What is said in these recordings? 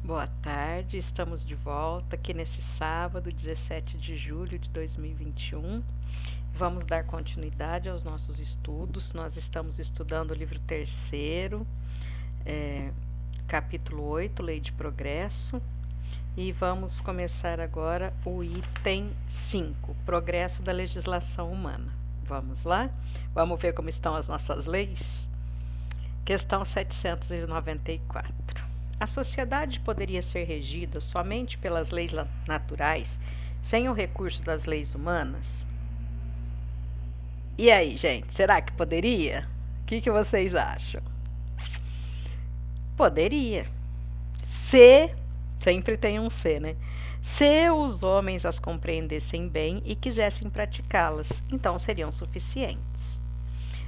Boa tarde, estamos de volta aqui nesse sábado, 17 de julho de 2021. Vamos dar continuidade aos nossos estudos. Nós estamos estudando o livro terceiro, capítulo 8, Lei de Progresso. E vamos começar agora o item 5, Progresso da Legislação Humana. Vamos lá? Vamos ver como estão as nossas leis? Questão 794. A sociedade poderia ser regida somente pelas leis naturais, sem o recurso das leis humanas? E aí, gente, será que poderia? O que vocês acham? Poderia. Se, sempre tem um se, né? Se os homens as compreendessem bem e quisessem praticá-las, então seriam suficientes.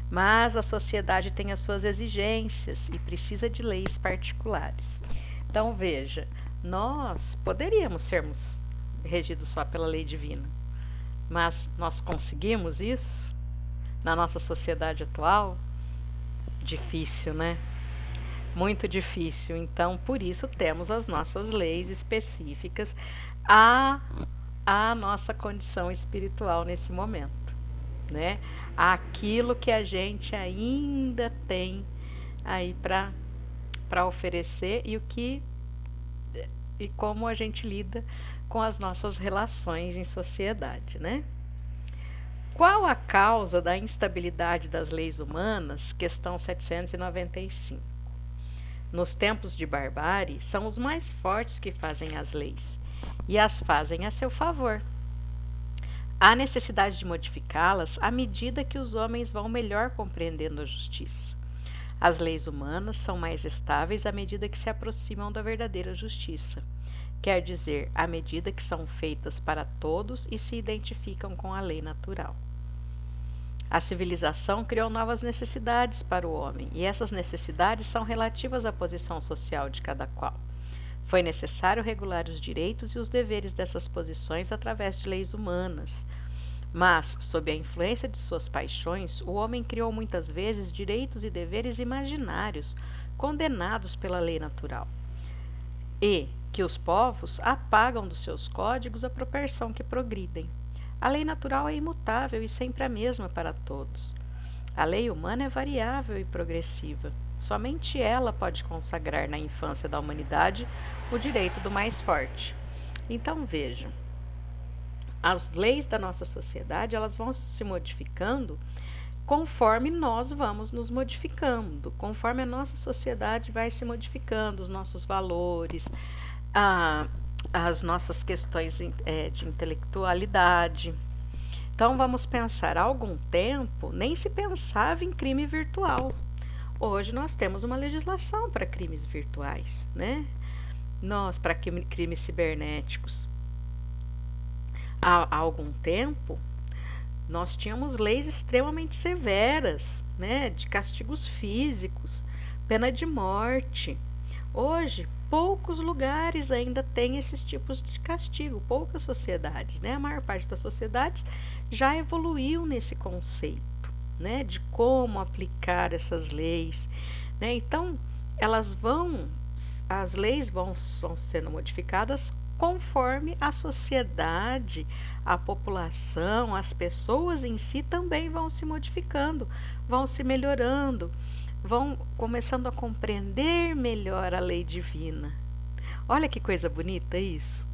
Mas a sociedade tem as suas exigências e precisa de leis particulares. Então, veja, nós poderíamos sermos regidos só pela lei divina, mas nós conseguimos isso na nossa sociedade atual? Difícil, né? Muito difícil. Então, por isso temos as nossas leis específicas à nossa condição espiritual nesse momento, né? Aquilo que a gente ainda tem aí para oferecer e como a gente lida com as nossas relações em sociedade, né? Qual a causa da instabilidade das leis humanas? Questão 795. Nos tempos de barbárie, são os mais fortes que fazem as leis, e as fazem a seu favor. Há necessidade de modificá-las à medida que os homens vão melhor compreendendo a justiça. As leis humanas são mais estáveis à medida que se aproximam da verdadeira justiça, quer dizer, à medida que são feitas para todos e se identificam com a lei natural. A civilização criou novas necessidades para o homem, e essas necessidades são relativas à posição social de cada qual. Foi necessário regular os direitos e os deveres dessas posições através de leis humanas. Mas, sob a influência de suas paixões, o homem criou muitas vezes direitos e deveres imaginários, condenados pela lei natural, e que os povos apagam dos seus códigos à proporção que progridem. A lei natural é imutável e sempre a mesma para todos. A lei humana é variável e progressiva. Somente ela pode consagrar na infância da humanidade o direito do mais forte. Então vejam, as leis da nossa sociedade, elas vão se modificando conforme nós vamos nos modificando, conforme a nossa sociedade vai se modificando, os nossos valores, as nossas questões de intelectualidade. Então vamos pensar, há algum tempo nem se pensava em crime virtual. Hoje nós temos uma legislação para crimes virtuais, né? Para crimes cibernéticos. Há algum tempo nós tínhamos leis extremamente severas, né, de castigos físicos, pena de morte. Hoje, poucos lugares ainda têm esses tipos de castigo, poucas sociedades, né? A maior parte das sociedades já evoluiu nesse conceito, né, de como aplicar essas leis, né? Então, as leis vão sendo modificadas conforme a sociedade, a população, as pessoas em si também vão se modificando, vão se melhorando, vão começando a compreender melhor a lei divina. Olha que coisa bonita isso,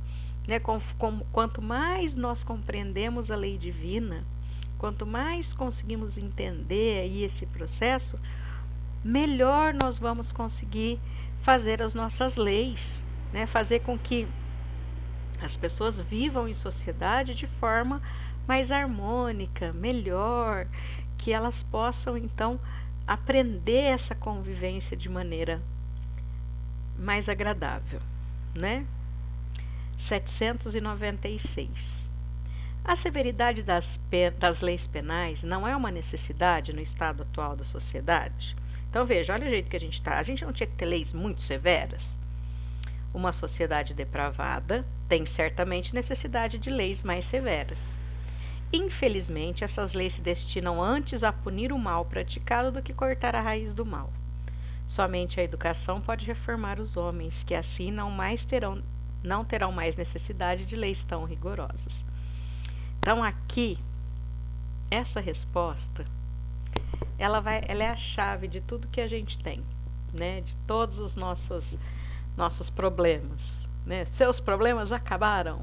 né? Quanto mais nós compreendemos a lei divina, quanto mais conseguimos entender aí esse processo, melhor nós vamos conseguir fazer as nossas leis, né? Fazer com que as pessoas vivam em sociedade de forma mais harmônica, melhor, que elas possam então aprender essa convivência de maneira mais agradável, né? 796. A severidade das leis penais não é uma necessidade no estado atual da sociedade? Então veja, olha o jeito que a gente está. A gente não tinha que ter leis muito severas? Uma sociedade depravada tem certamente necessidade de leis mais severas. Infelizmente, essas leis se destinam antes a punir o mal praticado do que cortar a raiz do mal. Somente a educação pode reformar os homens, que assim não terão mais necessidade de leis tão rigorosas. Então aqui, essa resposta, ela é a chave de tudo que a gente tem, né? De todos os nossos problemas, né? Seus problemas acabaram.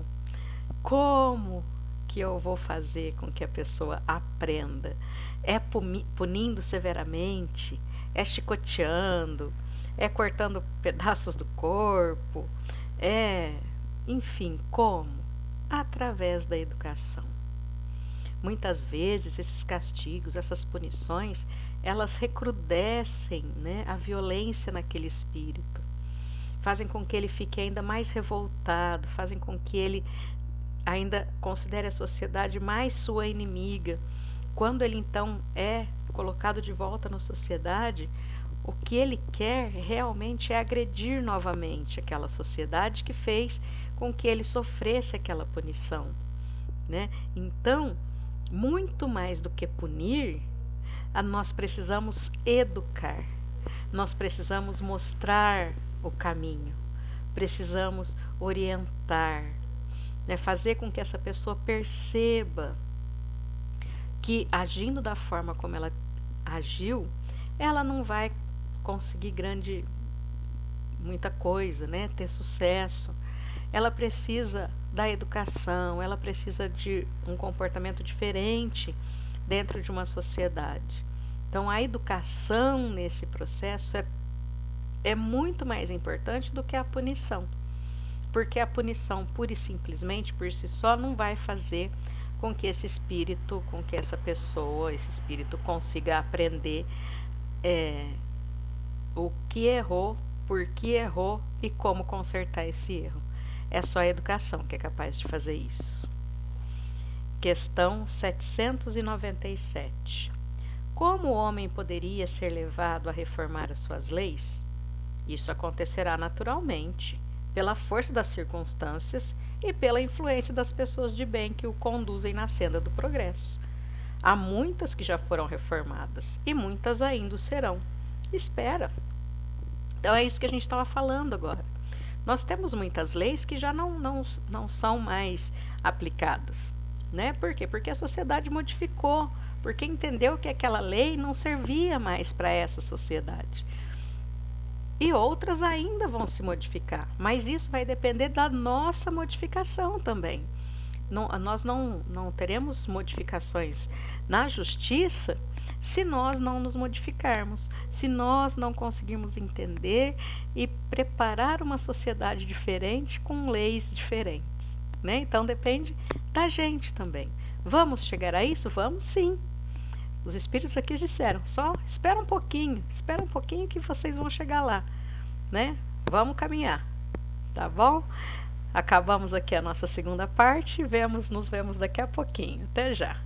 Como que eu vou fazer com que a pessoa aprenda? É punindo severamente? É chicoteando? É cortando pedaços do corpo? Enfim, como? Através da educação. Muitas vezes esses castigos, essas punições, elas recrudescem, né, a violência naquele espírito. Fazem com que ele fique ainda mais revoltado, fazem com que ele ainda considere a sociedade mais sua inimiga. Quando ele então é colocado de volta na sociedade, o que ele quer realmente é agredir novamente aquela sociedade que fez com que ele sofresse aquela punição, né? Então, muito mais do que punir, nós precisamos educar, nós precisamos mostrar o caminho, precisamos orientar, né? Fazer com que essa pessoa perceba que, agindo da forma como ela agiu, ela não vai conseguir muita coisa, né? Ter sucesso. Ela precisa da educação, ela precisa de um comportamento diferente dentro de uma sociedade. Então, a educação nesse processo é muito mais importante do que a punição. Porque a punição, pura e simplesmente, por si só, não vai fazer com que esse espírito, com que essa pessoa, esse espírito consiga aprender o que errou, por que errou e como consertar esse erro. É só a educação que é capaz de fazer isso. Questão 797. Como o homem poderia ser levado a reformar as suas leis? Isso acontecerá naturalmente, pela força das circunstâncias e pela influência das pessoas de bem que o conduzem na senda do progresso. Há muitas que já foram reformadas e muitas ainda o serão. Espera. Então é isso que a gente estava falando agora. Nós temos muitas leis que já não são mais aplicadas, né? Por quê? Porque a sociedade modificou, porque entendeu que aquela lei não servia mais para essa sociedade. E outras ainda vão se modificar, mas isso vai depender da nossa modificação também. Nós não teremos modificações na justiça se nós não nos modificarmos, se nós não conseguirmos entender e preparar uma sociedade diferente com leis diferentes, né? Então depende da gente também. Vamos chegar a isso? Vamos sim. Os espíritos aqui disseram, só espera um pouquinho que vocês vão chegar lá, né? Vamos caminhar, tá bom? Acabamos aqui a nossa segunda parte, nos vemos daqui a pouquinho. Até já!